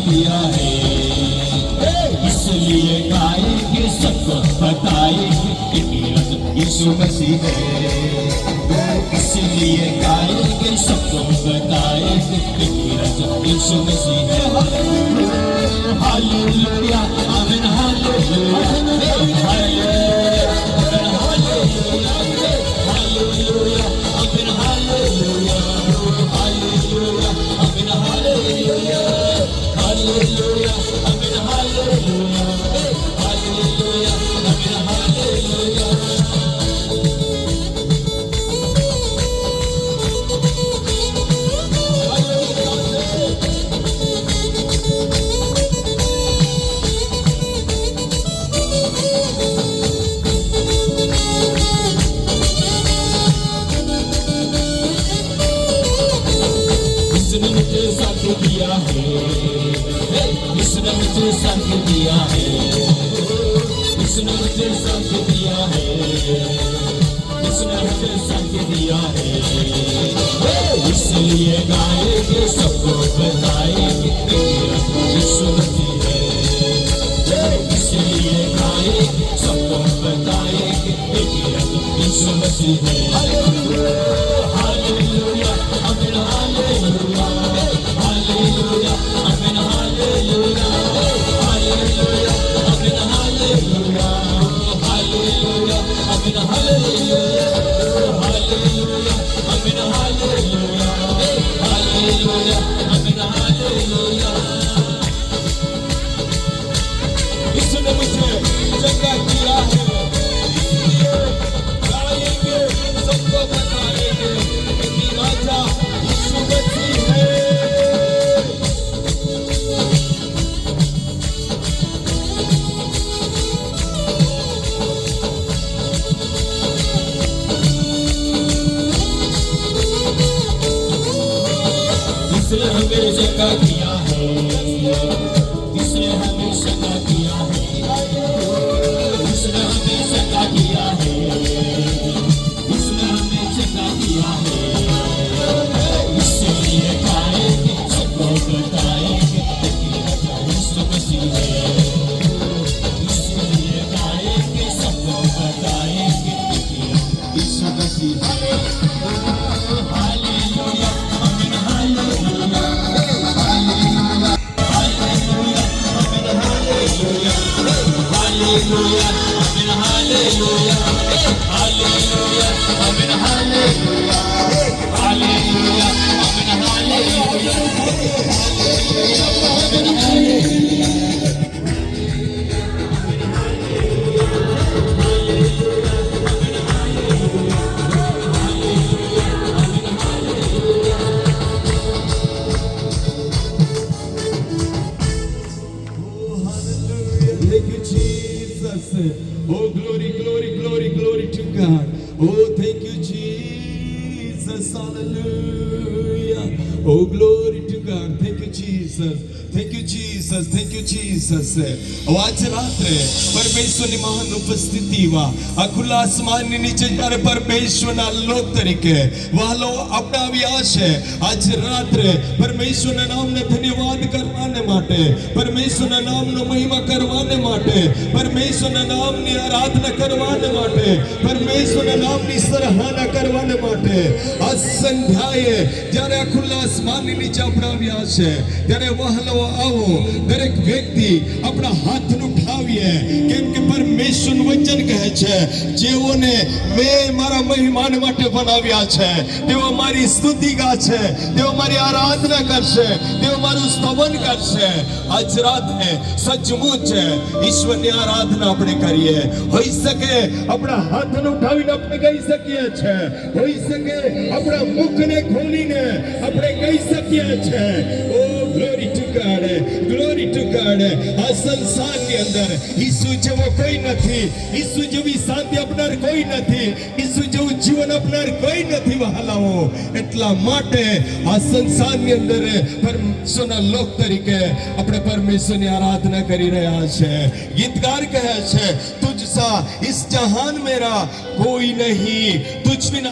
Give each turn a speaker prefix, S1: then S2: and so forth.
S1: किया है, इसलिए गाएंगे, सबको बताएंगे कि मेरा यीशु मसीह है। इसलिए गाएंगे, सबको बताएंगे कि मेरा यीशु मसीह है। हालेलुया, आमीन, हालेलुया, हालेलुया, हालेलुया, हालेलुया, आमीन, हालेलुया, हालेलुया, आमीन, हालेलुया, हालेलुया, आमीन, हालेलुया, हालेलुया, आमीन, हालेलुया। इसने मुझे साथ दिया है, इसने मुझे साथ दिया है, इसने मुझे साथ दिया है, इसने मुझे साथ दिया है। इसलिए गाएंगे, सबको बताएंगे कि मेरा यीशु मसीह है। इसलिए गाएंगे, सबको बताएंगे कि मेरा यीशु मसीह है। हालेलुया, हालेलुया, आमीन, हालेलुया, हालेलुया, आमीन, हालेलुया, हालेलुया, आमीन, हालेलुया, हालेलुया, आमीन, हालेलुया, हालेलुया, आमीन, हालेलुया, हालेलुया, आमीन, हालेलुया। इसने मुझे चंगा किया है, इसलिए गाएंगे, सबको बताएंगे कि राजा यीशु मसीह है। इसने हमें चंगा किया है, इसने हमें चंगा किया है, इसने हमें चंगा किया है, इसने हमें चंगा किया है। इसलिए गाएंगे, सबको बताएंगे कि यीशु मसीह है। इसलिए गाएंगे, सबको बताएंगे कि यीशु मसीह है। हालेलुया, आमीन, हालेलुया, हालेलुया, हालेलुया, आमीन, हालेलुया, हालेलुया, आमीन, हालेलुया, हालेलुया, आमीन, हालेलुया, हालेलुया, आमीन, हालेलुया, आमीन, hallelujah.
S2: Thank you, Jesus. Oh, glory, glory, glory, glory to God. Oh, thank you, Jesus. Hallelujah. Oh, glory to God. Thank you, Jesus. Thank you, Jesus. Thank you, Jesus. आज रात्रे परमेश्वરની મહાન ઉપસ્થિતિમાં આ ખુલ્લા આસમાનની નીચે જ્યારે પરમેશ્વરના લોક તરીકે વાલો આપણા આવ્યા છે, આજ રાત્રે પરમેશ્વરના નામને ધન્યવાદ કરવાને માટે, પરમેશ્વરના નામનો મહિમા કરવાને માટે, પરમેશ્વરના નામની આરાધના કરવાને માટે, પરમેશ્વરના નામની સરાહના કરવાને માટે આ સંધ્યાએ જ્યારે આ ખુલ્લા આસમાનની નીચે આપણા આવ્યા છે, ત્યારે વહાલો આવો દરેક વ્યક્તિ આપણા હાથનું ઉઠાવીએ, કેમ કે પરમેશ્વરનું વચન કહે છે, જેઓને મેં મારા મહેમાન માટે બનાવ્યા છે તેઓ મારી સ્તુતિ ગાશે, તેઓ મારી આરાધના કરશે, તેઓ મારું સ્તવન કરશે। આજ રાતે સચમુચ ઈશ્વરની આરાધના આપણે કરીએ। હોઈ શકે આપણા હાથને ઉઠાવીને આપણે કહી શકીએ છે, હોઈ શકે આપણા મુખને ખોલીને આપણે કહી શકીએ છે, O glory to God, glory to God. આ સંસારની અંદર ઈસુ જેવો કોઈ નથી, ઈસુ જેવી શાંતિ આપનાર કોઈ નથી, ઈસુ જેવું જીવન આપનાર કોઈ નથી વહાલાઓ। એટલા માટે આ સંસારની અંદર પરમેશ્વરના લોક તરીકે આપણે પરમેશ્વરની આરાધના કરી રહ્યા છે। ગીતકાર કહે છે, तुझ सा इस जहान मेरा कोई नहीं, तुझ बिना